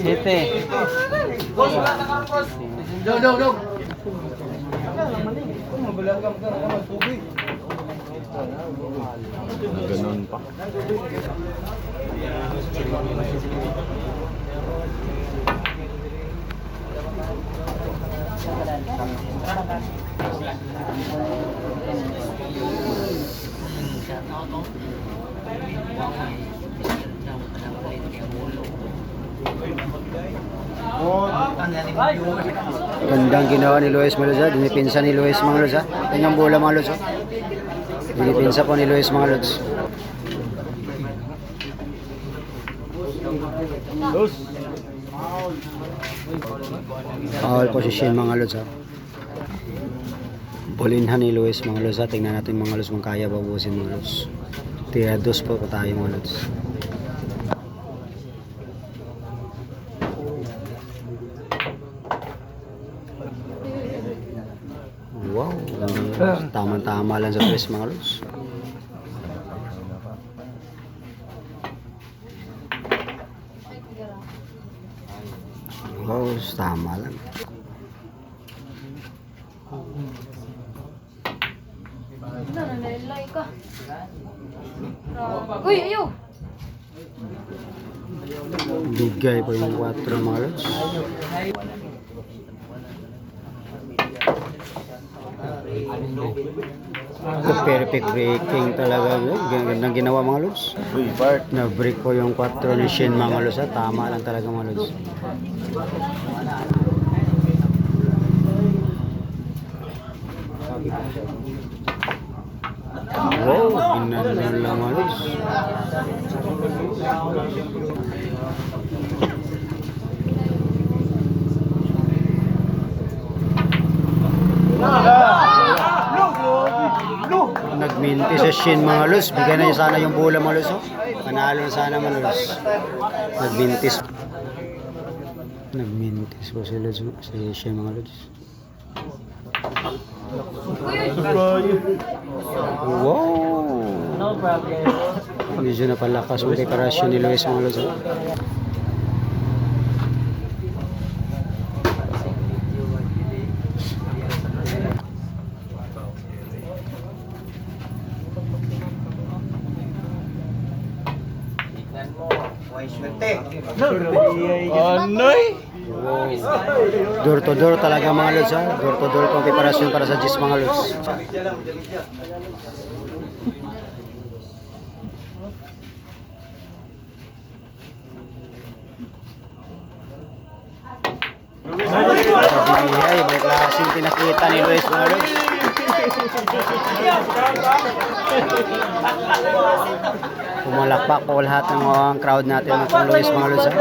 Ite. Boss, wala na kang boss. Dog. Ganun pa. Gandang ginawa ni Luis Maloza. Dinipinsa ni Luis mga Lods ha. Kanyang bola mga Lods ha. Dinipinsa po ni Luis mga Lods. Foul position mga Lods ha. Bolinhan ni Luis mga Lods ha. Tingnan natin mga Lods kung kaya babusin mga Lods. Tira 2 po tayo mga Lods. Wow, tama-tama lang sa press mga Lods. Wow, tama lang. Nanalay ka. Uy, ayaw! Bigay po yung 4 mga Lods. Perfect breaking talaga. Gandang ginawa mga Lods. Na-break po yung 4 ni Shin mga Lods. Tama lang talaga mga Lods. Wow, ginanong lang mga Lods. Nagminti sa Shin mga Lods. Bigyan na niya sana yung bola mga Lods. Panalo na sana mga Lods. Nagmintis po si Lods. Si Shin mga Lods. Wow! Medyo napalakas ang preparasyon ni Luis mga Lods. Anoy! Door to door talaga mga Lods ha. Door to door pang preparasyon para sa GIS mga Lods. Ay, may klaseng pinakita ni Luis mga Lods. Pumalakpak po lahat ng mga crowd natin ng Luis mga Lods ha.